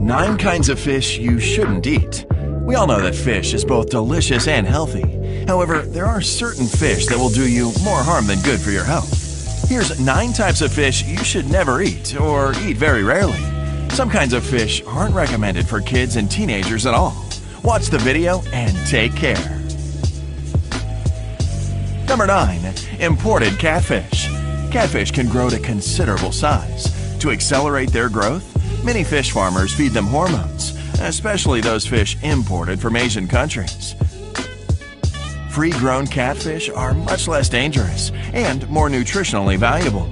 9 kinds of fish you shouldn't eat. We all know that fish is both delicious and healthy. However, there are certain fish that will do you more harm than good for your health. Here's 9 types of fish you should never eat or eat very rarely. Some kinds of fish aren't recommended for kids and teenagers at all. Watch the video and take care. Number 9. Imported catfish. Catfish can grow to considerable size. To accelerate their growth, many fish farmers feed them hormones, especially those fish imported from Asian countries. Free-grown catfish are much less dangerous and more nutritionally valuable.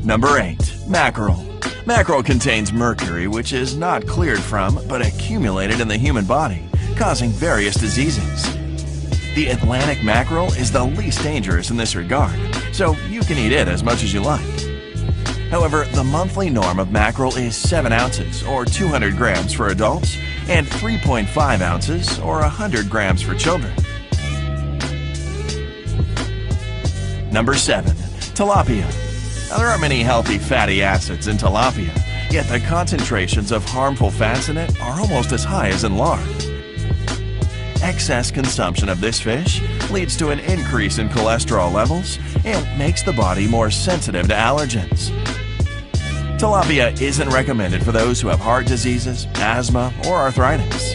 Number 8. Mackerel. Mackerel contains mercury, which is not cleared from but accumulated in the human body, causing various diseases. The Atlantic mackerel is the least dangerous in this regard, so you can eat it as much as you like. However, the monthly norm of mackerel is 7 ounces or 200 grams for adults and 3.5 ounces or 100 grams for children. Number 7. Tilapia. Now, there aren't many healthy fatty acids in tilapia, yet the concentrations of harmful fats in it are almost as high as in lard. Excess consumption of this fish leads to an increase in cholesterol levels and makes the body more sensitive to allergens. Tilapia isn't recommended for those who have heart diseases, asthma, or arthritis.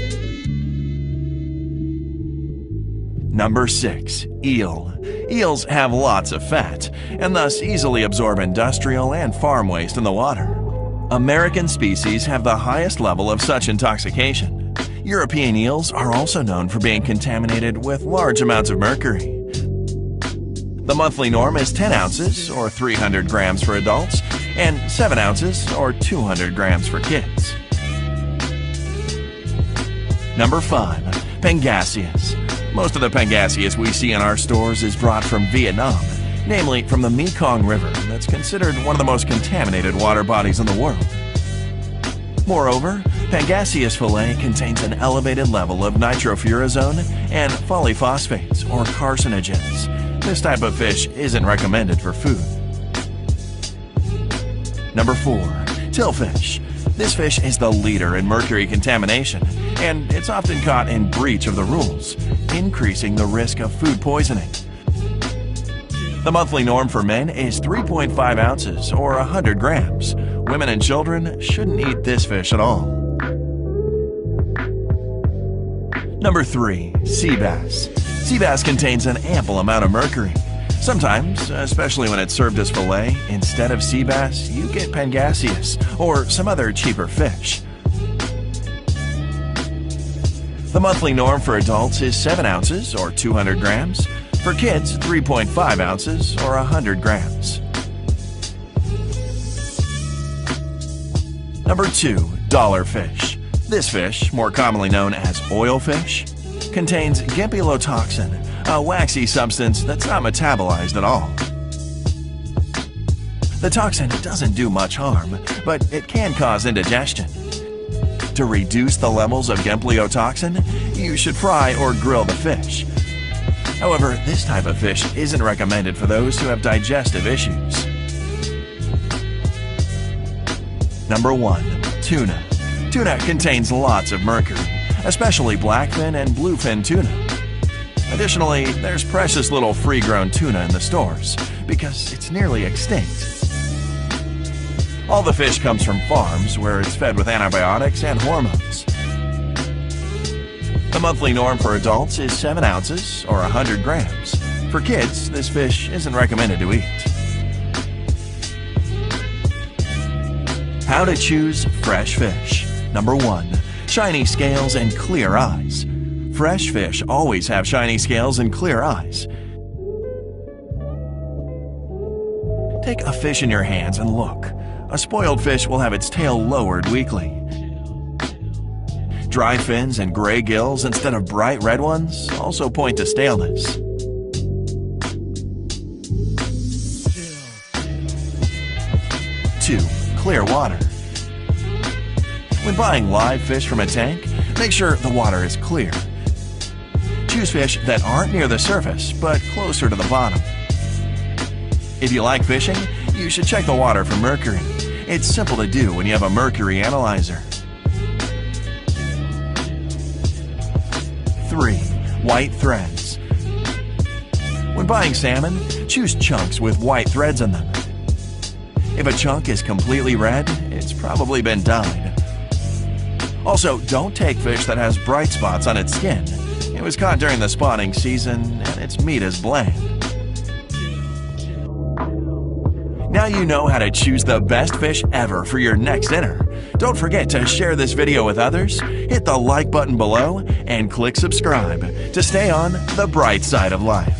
Number 6. Eel. Eels have lots of fat and thus easily absorb industrial and farm waste in the water. American species have the highest level of such intoxication. European eels are also known for being contaminated with large amounts of mercury. The monthly norm is 10 ounces or 300 grams for adults and 7 ounces or 200 grams for kids. Number 5. Pangasius. Most of the Pangasius we see in our stores is brought from Vietnam, namely from the Mekong River that's considered one of the most contaminated water bodies in the world. Moreover, Pangasius fillet contains an elevated level of nitrofurazone and polyphosphates or carcinogens. This type of fish isn't recommended for food. Number 4. Tillfish. This fish is the leader in mercury contamination, and it's often caught in breach of the rules, increasing the risk of food poisoning. The monthly norm for men is 3.5 ounces or 100 grams. Women and children shouldn't eat this fish at all. Number 3. Sea bass. Sea bass contains an ample amount of mercury. Sometimes, especially when it's served as fillet, instead of sea bass, you get Pangasius or some other cheaper fish. The monthly norm for adults is 7 ounces or 200 grams. For kids, 3.5 ounces or 100 grams. Number 2. Dollarfish. This fish, more commonly known as oilfish, contains gimpilotoxin, a waxy substance that's not metabolized at all. The toxin doesn't do much harm, but it can cause indigestion. To reduce the levels of gimpilotoxin, you should fry or grill the fish. However, this type of fish isn't recommended for those who have digestive issues. Number 1. Tuna. Tuna contains lots of mercury, especially blackfin and bluefin tuna. Additionally, there's precious little free-grown tuna in the stores because it's nearly extinct. All the fish comes from farms where it's fed with antibiotics and hormones. The monthly norm for adults is 7 ounces or 100 grams. For kids, this fish isn't recommended to eat. How to choose fresh fish. Number 1. Shiny scales and clear eyes. Fresh fish always have shiny scales and clear eyes. Take a fish in your hands and look. A spoiled fish will have its tail lowered weakly. Dry fins and gray gills instead of bright red ones also point to staleness. Two, clear water. When buying live fish from a tank, make sure the water is clear. Choose fish that aren't near the surface, but closer to the bottom. If you like fishing, you should check the water for mercury. It's simple to do when you have a mercury analyzer. 3. White threads. When buying salmon, choose chunks with white threads in them. If a chunk is completely red, it's probably been dyed. Also, don't take fish that has bright spots on its skin. It was caught during the spawning season, and its meat is bland. Now you know how to choose the best fish ever for your next dinner. Don't forget to share this video with others, hit the like button below, and click subscribe to stay on the bright side of life.